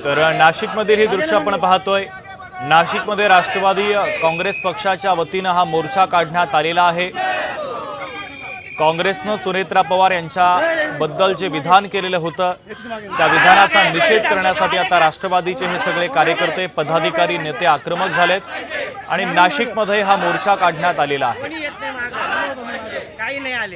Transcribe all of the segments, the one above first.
तर नाशिकमधील ही दृश्य आपण पाहतोय। नाशिकमध्ये राष्ट्रवादी काँग्रेस पक्षाच्या वतीने हा मोर्चा काढण्यात आलेला आहे। काँग्रेसने सुनेत्रा पवार यांच्याबद्दल जे विधान केलेलं होतं त्या विधानाचा निषेध करण्यासाठी आता राष्ट्रवादीचे हे सगळे कार्यकर्ते पदाधिकारी नेते आक्रमक झालेत आणि नाशिकमध्ये हा मोर्चा काढण्यात आलेला आहे।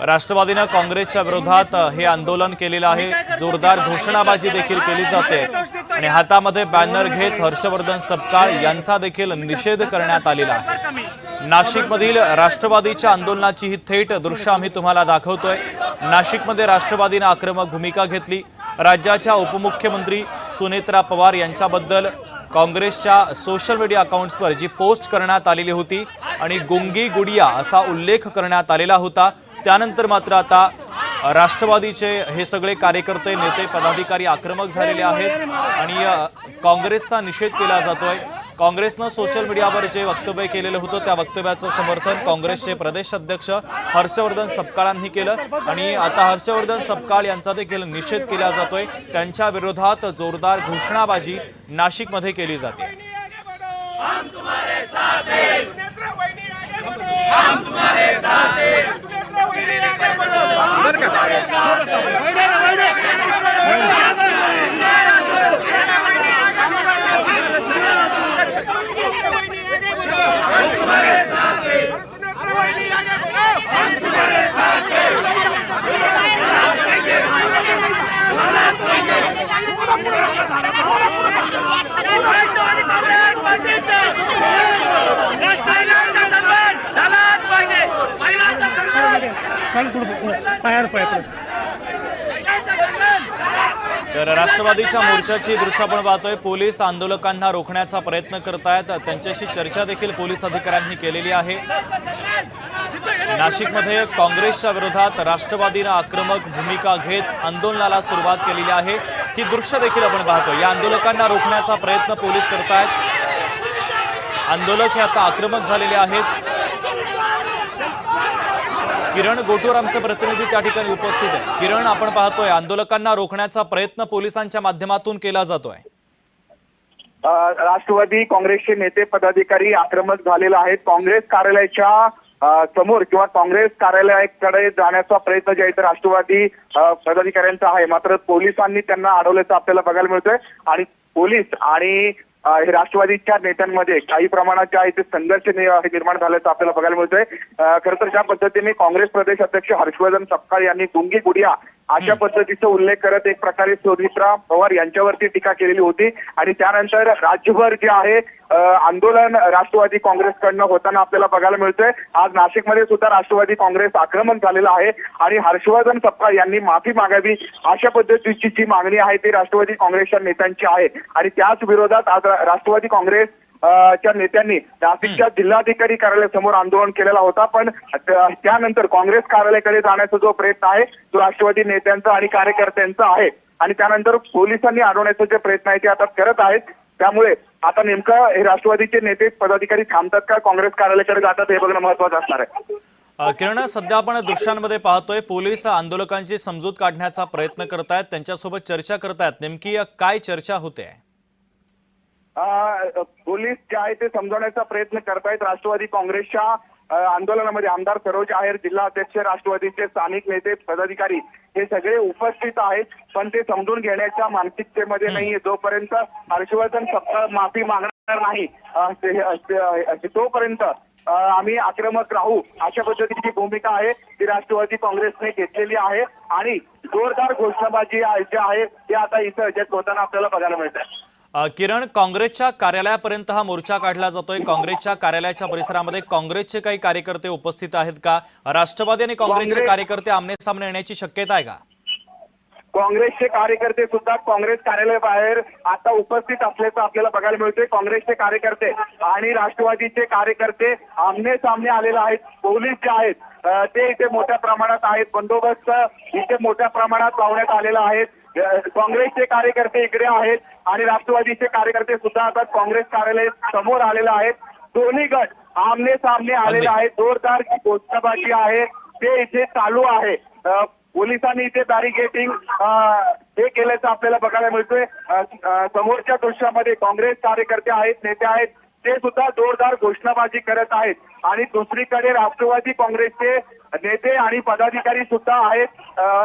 राष्ट्रवादीने काँग्रेसच्या विरोधात हे आंदोलन केलेलं आहे। जोरदार घोषणाबाजी देखील केली जाते आणि हातामध्ये बॅनर घेत हर्षवर्धन सपकाळ यांचा देखील निषेध करण्यात आलेला आहे। नाशिकमधील राष्ट्रवादीच्या आंदोलनाची ही थेट दृश्य आम्ही तुम्हाला दाखवतोय। नाशिकमध्ये राष्ट्रवादीने आक्रमक भूमिका घेतली। राज्याच्या उपमुख्यमंत्री सुनेत्रा पवार यांच्याबद्दल काँग्रेसच्या सोशल मीडिया अकाउंट्सवर जी पोस्ट करण्यात आलेली होती आणि गुंगी गुडिया असा उल्लेख करण्यात आलेला होता, त्यानंतर मात्र आता राष्ट्रवादीचे हे सगळे कार्यकर्ते नेते पदाधिकारी आक्रमक झालेले आहेत आणि काँग्रेसचा निषेध केला जातोय। काँग्रेसने सोशल मीडियावर जे वक्तव्य केलेलं होतं त्या वक्तव्याचं समर्थन काँग्रेसचे प्रदेश अध्यक्ष हर्षवर्धन सपकाळांनी केलं आणि आता हर्षवर्धन सपकाळ यांचा देखील निषेध केला जातोय। त्यांच्या विरोधात जोरदार घोषणाबाजी नाशिकमध्ये केली जाते। तर राष्ट्रवादीच्या मोर्चाची दृश्य आपण पाहतोय। पोलीस आंदोलकांना रोखण्याचा प्रयत्न करतायत, त्यांच्याशी चर्चा देखील पोलीस अधिकाऱ्यांनी केलेली आहे। नाशिकमध्ये काँग्रेसच्या विरोधात राष्ट्रवादीने आक्रमक भूमिका घेत आंदोलनाला सुरुवात केलेली आहे। ही दृश्य देखील आपण पाहतोय। या आंदोलकांना रोखण्याचा प्रयत्न पोलीस करतायत। आंदोलक हे आता आक्रमक झालेले आहेत। किरण गोटूर आमचे प्रतिनिधी त्या ठिकाणी उपस्थित आहे। किरण, आपण पाहतोय आंदोलकांना रोखण्याचा प्रयत्न पोलिसांच्या माध्यमातून केला जातोय। राष्ट्रवादी काँग्रेसचे नेते पदाधिकारी आक्रमक झालेले आहेत। काँग्रेस कार्यालयाच्या समोर किंवा काँग्रेस कार्यालयाकडे जाण्याचा प्रयत्न जे आहे ते राष्ट्रवादी पदाधिकाऱ्यांचा आहे, मात्र पोलिसांनी त्यांना अडवल्याचं आपल्याला बघायला मिळतंय आणि पोलीस आणि राष्ट्रवादीच्या नेत्यांमध्ये काही प्रमाणात जे आहे ते संघर्ष निर्माण झाल्याचं आपल्याला बघायला मिळतंय। खरं तर ज्या पद्धतीने काँग्रेस प्रदेश अध्यक्ष हर्षवर्धन सपकाळ यांनी गुंगी गुडिया अशा पद्धतीचा उल्लेख करत एक प्रकारे सुनेत्रा पवार यांच्यावरती टीका केलेली होती आणि त्यानंतर राज्यभर जे आहे आंदोलन राष्ट्रवादी काँग्रेसकडनं होताना आपल्याला बघायला मिळतंय। आज नाशिकमध्ये सुद्धा राष्ट्रवादी काँग्रेस आक्रमक झालेला आहे आणि हर्षवर्धन सपकाळ यांनी माफी मागावी अशा पद्धतीची जी मागणी आहे ती राष्ट्रवादी काँग्रेसच्या नेत्यांची आहे आणि त्याच विरोधात आज राष्ट्रवादी काँग्रेस च्या नेत्यांनी नाशिकच्या जिल्हाधिकारी कार्यालयासमोर आंदोलन केलेला होता, पण त्यानंतर काँग्रेस कार्यालयाकडे जाण्याचा जो प्रयत्न आहे तो राष्ट्रवादी नेत्यांचा आणि कार्यकर्त्यांचा आहे आणि त्यानंतर पोलिसांनी अडवण्याचा जे प्रयत्न आहे ते आता करत आहेत। त्यामुळे आता नेमकं हे राष्ट्रवादीचे नेते पदाधिकारी थांबतात का काँग्रेस कार्यालयाकडे जातात हे बघणं महत्त्वाचं असणार आहे। किरण, सध्या आपण दृश्यांमध्ये पाहतोय पोलीस आंदोलकांची समजूत काढण्याचा प्रयत्न करतायत, त्यांच्यासोबत चर्चा करतायत। नेमकी काय चर्चा होते? पोलीस जे आहे ते समजवण्याचा प्रयत्न करतायत। राष्ट्रवादी काँग्रेसच्या आंदोलनामध्ये आमदार सरोज आहेर, जिल्हा अध्यक्ष, राष्ट्रवादीचे स्थानिक नेते पदाधिकारी हे सगळे उपस्थित आहेत, पण ते समजून घेण्याच्या मानसिकतेमध्ये नाहीये। जोपर्यंत हर्षवर्धन सपकाळ माफी मागणार नाही तोपर्यंत आम्ही आक्रमक राहू अशा पद्धतीची भूमिका आहे ती राष्ट्रवादी काँग्रेसने घेतलेली आहे आणि जोरदार घोषणाबाजी जी आहे ती आता इथं जग होताना आपल्याला बघायला मिळत आहे। किरण, काँग्रेसच्या कार्यालयापर्यंत हा मोर्चा काढला जातोय। काँग्रेसच्या कार्यालयाच्या परिसरामध्ये काँग्रेसचे काही कार्यकर्ते उपस्थित आहेत का? राष्ट्रवादी आणि काँग्रेसचे कार्यकर्ते आमने सामने येण्याची शक्यता आहे का? काँग्रेसचे कार्यकर्ते सुद्धा काँग्रेस कार्यालय बाहेर आता उपस्थित असल्याचं आपल्याला बघायला मिळतंय। काँग्रेसचे कार्यकर्ते आणि राष्ट्रवादीचे कार्यकर्ते आमने सामने आलेले आहेत। पोलीस जे आहेत ते इथे मोठ्या प्रमाणात आहेत, बंदोबस्त इथे मोठ्या प्रमाणात लावण्यात आलेला आहे। काँग्रेसचे कार्यकर्ते इकडे आहेत आणि राष्ट्रवादीचे कार्यकर्ते सुद्धा आता काँग्रेस कार्यालय समोर आलेले आहेत। दोन्ही गट आमने सामने आलेले आहेत। जोरदार घोषणाबाजी आहे ते इथे चालू आहे। पोलिसांनी इथे बॅरिगेटिंग हे केल्याचं आपल्याला बघायला मिळतोय। समोरच्या दृश्यामध्ये काँग्रेस कार्यकर्ते आहेत, नेते आहेत, ते सुद्धा जोरदार घोषणाबाजी करत आहेत आणि दुसरीकडे राष्ट्रवादी काँग्रेसचे नेते आणि पदाधिकारी सुद्धा आहेत,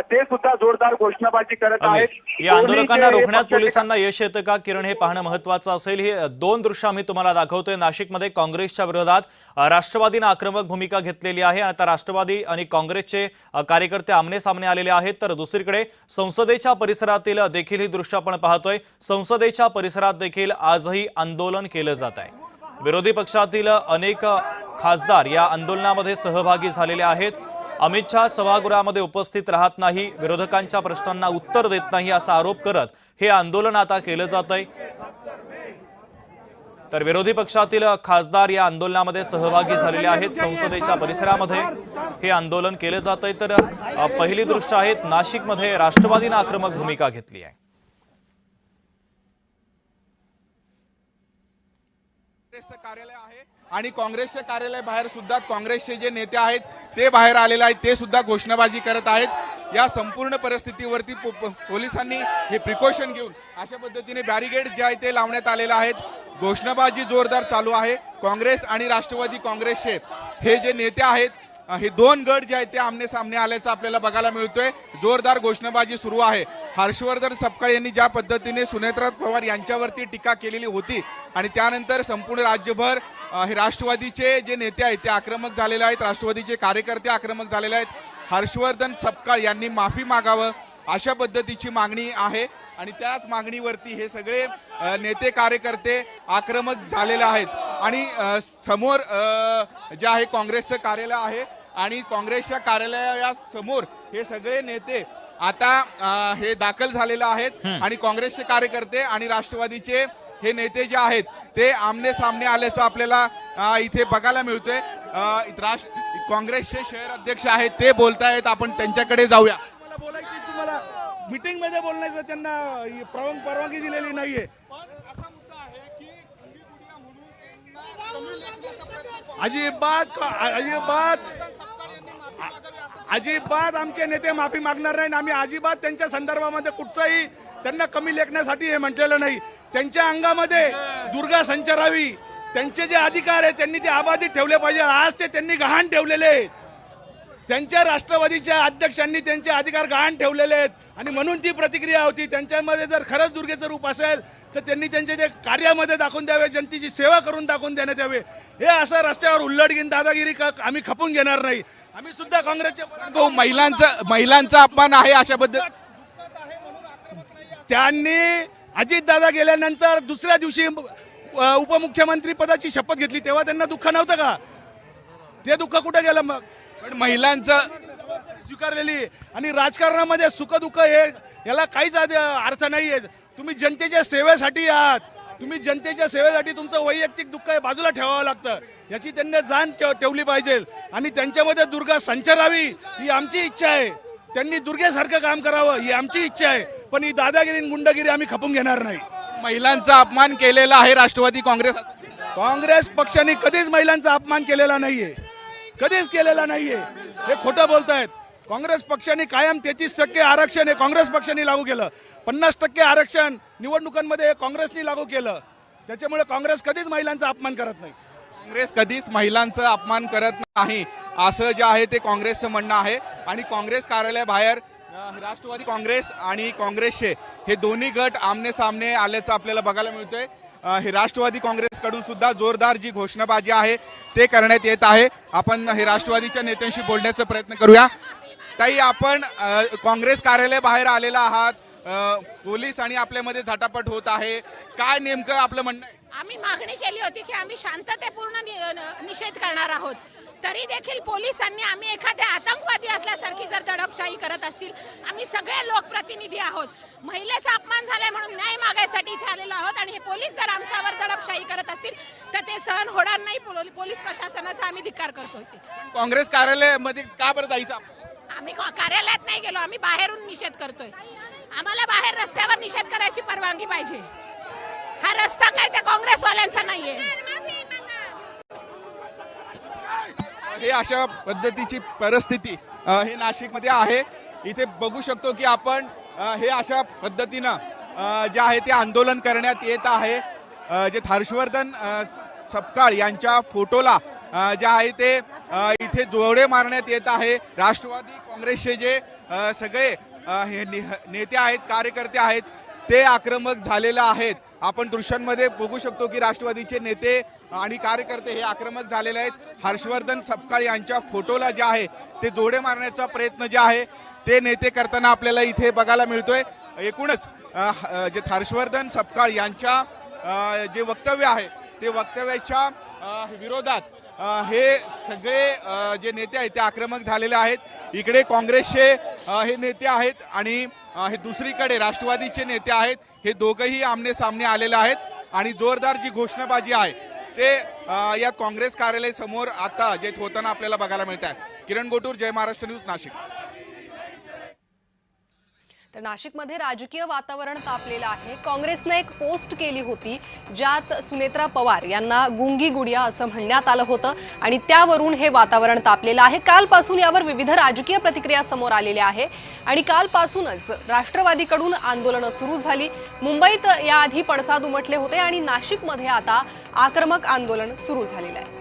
ते सुद्धा जोरदार घोषणाबाजी करत आहेत। या आंदोलकांना रोखण्यात पोलिसांना यश येतं का किरण, हे पाहणं महत्त्वाचं असेल। ही दोन दृश्य आम्ही तुम्हाला दाखवतोय। नाशिकमध्ये काँग्रेसच्या विरोधात राष्ट्रवादीने आक्रमक भूमिका घेतलेली आहे। आता राष्ट्रवादी आणि काँग्रेसचे कार्यकर्ते आमने सामने आलेले आहेत, तर दुसरीकडे संसदेच्या परिसरातील देखील ही दृश्य आपण पाहतोय। संसदेच्या परिसरात देखील आजही आंदोलन केलं जात आहे। विरोधी पक्षातील अनेक खासदार या आंदोलनामध्ये सहभागी झालेले आहेत। अमित शहा सभागृहामध्ये उपस्थित राहत नाही, विरोधकांच्या प्रश्नांना उत्तर देत नाही असा आरोप करत हे आंदोलन आता केलं जात आहे। तर विरोधी पक्षातील खासदार या आंदोलनामध्ये सहभागी झालेले आहेत। संसदेच्या परिसरामध्ये हे आंदोलन केलं जात आहे। तर पहिली दृश्य आहेत, नाशिकमध्ये राष्ट्रवादीने आक्रमक भूमिका घेतली आहे। काँग्रेसचं कार्यालय आहे आणि काँग्रेसच्या कार्यालय बाहेर सुद्धा काँग्रेसचे जे नेते आहेत ते बाहेर आलेले आहेत, ते सुद्धा घोषणाबाजी करत आहेत। या संपूर्ण परिस्थितीवरती पोलिसांनी हे प्रिकॉशन घेऊन अशा पद्धतीने बॅरिगेड जे आहे ते लावण्यात आलेले आहेत। घोषणाबाजी जोरदार चालू आहे। काँग्रेस आणि राष्ट्रवादी काँग्रेसचे हे जे नेते आहेत, हे दोन गट जे आहेत ते आमने सामने आल्याचं आपल्याला बघायला मिळतोय। जोरदार घोषणाबाजी सुरू आहे। हर्षवर्धन सपकाळ यांनी ज्या पद्धतीने सुनेत्रा पवार यांच्यावरती टीका केलेली होती आणि त्यानंतर संपूर्ण राज्यभर हे राष्ट्रवादीचे जे नेते आहेत ते आक्रमक झालेले आहेत, राष्ट्रवादीचे कार्यकर्ते आक्रमक झालेले आहेत। हर्षवर्धन सपकाळ यांनी माफी मागावं अशा पद्धतीची मागणी आहे आणि त्याच मागणीवरती हे सगळे नेते कार्यकर्ते आक्रमक झालेले आहेत। आणि समोर जे आहे काँग्रेसचं कार्यालय आहे आणि काँग्रेसच्या कार्यालयासमोर हे सगळे नेते आता हे दाखल झालेले आहेत आणि काँग्रेसचे कार्यकर्ते आणि राष्ट्रवादीचे हे नेते जे आहेत ते आमने सामने आल्याचं आपल्याला इथे बघायला मिळतोय। काँग्रेसचे शहर अध्यक्ष आहेत ते बोलतायत, आपण त्यांच्याकडे जाऊया। बोलायची तुम्हाला मीटिंग मध्ये बोलण्याचं त्यांना परवानगी दिलेली नाहीये। अजिबात आमचे नेते माफी मागणार नाही। आम्ही अजिबात त्यांच्या संदर्भामध्ये कुठचाही त्यांना कमी लेखण्यासाठी हे म्हटलेलं नाही। त्यांच्या अंगामध्ये दुर्गा संचारावी, त्यांचे जे अधिकार आहेत त्यांनी ते अबाधित ठेवले पाहिजे। आज ते त्यांनी गहाण ठेवलेले आहेत, त्यांच्या राष्ट्रवादीच्या अध्यक्षांनी त्यांचे अधिकार गहाण ठेवलेले आहेत आणि म्हणून ती प्रतिक्रिया होती। त्यांच्यामध्ये जर खरंच दुर्गेचं रूप असेल तर त्यांनी त्यांचे ते कार्यामध्ये दाखवून द्यावे, जनतेची सेवा करून दाखवून देण्यात यावे। हे असं रस्त्यावर उल्लडगिन दादागिरी आम्ही खपून घेणार नाही। आम्ही सुद्धा काँग्रेसचे महिलांचा अपमान आहे अशा बद्दल त्यांनी अजितदादा गेल्यानंतर दुसऱ्या दिवशी उपमुख्यमंत्री पदाची शपथ घेतली, तेव्हा त्यांना दुःख नव्हतं का? ते दुःख कुठे गेलं मग? पण महिलांचं स्वीकारलेली आणि राजकारणामध्ये सुख दुःख हे याला काहीच अर्थ नाहीये। तुम्ही जनतेच्या सेवेसाठी आहात, तुम्ही जनतेच्या सेवेसाठी तुमचं वैयक्तिक दुःख हे बाजूला ठेवावं लागतं, याची त्यांनी जाण ठेवली पाहिजे आणि त्यांच्यामध्ये दुर्गा संचारावी ही आमची इच्छा आहे। त्यांनी दुर्गेसारखं काम करावं ही आमची इच्छा आहे, पण ही दादागिरी गुंडगिरी आम्ही खपून घेणार नाही। महिलांचा अपमान केलेला आहे राष्ट्रवादी काँग्रेस पक्षाने कधीच महिलांचा अपमान केलेला नाहीये, कधीच केलेला नाहीये। हे खोटं बोलतायत। काँग्रेस पक्षाने कायम 33% आरक्षण हे काँग्रेस पक्षाने लागू केलं, 50% आरक्षण निवडणुकांमध्ये काँग्रेसने लागू केलं। त्याच्यामुळे काँग्रेस कधीच महिलांचा अपमान करत नाही। काँग्रेस कधीच महिलांचा अपमान करत नाही असं जे आहे ते काँग्रेसचं म्हणणं आहे। आणि काँग्रेस कार्यालयाबाहेर राष्ट्रवादी काँग्रेस आणि काँग्रेसचे हे दोन्ही गट आमने सामने आल्याचं आपल्याला बघायला मिळतंय। हे राष्ट्रवादी काँग्रेसकडून सुद्धा जोरदार जी घोषणाबाजी आहे ते करण्यात येत आहे। आपण हे राष्ट्रवादीच्या नेत्यांशी बोलण्याचा प्रयत्न करूया। ताई, आपण काँग्रेस कार्यालय बाहेर आलेला आहात, पोलीस आणि आपल्यामध्ये झटापट होत आहे, काय नेमकं आपलं म्हणणं आहे? आम्ही मागणी केली होती की आम्ही शांततेपूर्ण निषेध करणार आहोत, तरी देखील पोलिसांनी आम्ही एखाद्या आतंकवादी असल्यासारखी जर दडपशाही करत असतील, आम्ही सगळे लोकप्रतिनिधी आहोत, महिलेचा अपमान झालाय म्हणून न्याय मागायसाठी इथे आलेलो आहोत आणि हे पोलीस जर आमच्यावर दडपशाही करत असतील तर ते सहन होणार नाही। पोलीस प्रशासनाचा आम्ही धिक्कार करतोय। काँग्रेस कार्यालयामध्ये का बरं जायचं? आम्ही कार्यालयात नाही गेलो, आम्ही बाहेरून निषेध करतोय। आम्हाला बाहेर रस्त्यावर निषेध करायची परवानगी पाहिजे। हा रस्ता काय त्या काँग्रेसवाल्यांचा नाहीये। हे अशा पद्धतीची परिस्थिती हे नाशिकमध्ये आहे इथे बघू शकतो की आपण हे अशा पद्धतीनं जे आहे ते आंदोलन करण्यात येत आहे। जे हर्षवर्धन सपकाळ यांच्या फोटोला जे आहे ते इथे जोडे मारण्यात येत आहे। राष्ट्रवादी काँग्रेसचे जे सगळे हे नेते आहेत, कार्यकर्ते आहेत, ते आक्रमक झालेले आहेत। आपण दृश्यांमध्ये बघू शकतो की राष्ट्रवादीचे नेते आणि कार्यकर्ते हे आक्रमक झालेले आहेत। हर्षवर्धन सपकाळ यांच्या फोटोला जे आहे ते जोडे मारण्याचा प्रयत्न जे आहे ते नेते करताना आपल्याला इथे बघायला मिळतोय। एकूणच जे हर्षवर्धन सपकाळ यांच्या जे वक्तव्य आहे ते वक्तव्याच्या विरोधात हे सगळे जे नेते आहेत ते आक्रमक झालेले आहेत। इकडे काँग्रेसचे हे नेते आहेत आणि हे दुसरीकडे राष्ट्रवादीचे नेते आहेत। हे दोघंही आमने सामने आलेले आहेत आणि जोरदार जी घोषणाबाजी आहे ते या काँग्रेस कार्यालय समोर आता जे होताना आपल्याला बघायला मिळत आहे। किरण गोटूर, जय महाराष्ट्र न्यूज, नाशिक। तर नाशिकमध्ये राजकीय वातावरण तापलेलं आहे। काँग्रेसने एक पोस्ट केली होती ज्यात सुनेत्रा पवार यांना गुंगी गुडिया असं म्हणण्यात आलं होतं आणि त्यावरून हे वातावरण तापलेलं आहे। कालपासून यावर विविध राजकीय प्रतिक्रिया समोर आलेल्या आहे आणि कालपासूनच राष्ट्रवादीकडून आंदोलनं सुरू झाली। मुंबईत याआधी पडसाद उमटले होते आणि नाशिकमध्ये आता आक्रमक आंदोलन सुरू झालेलं आहे।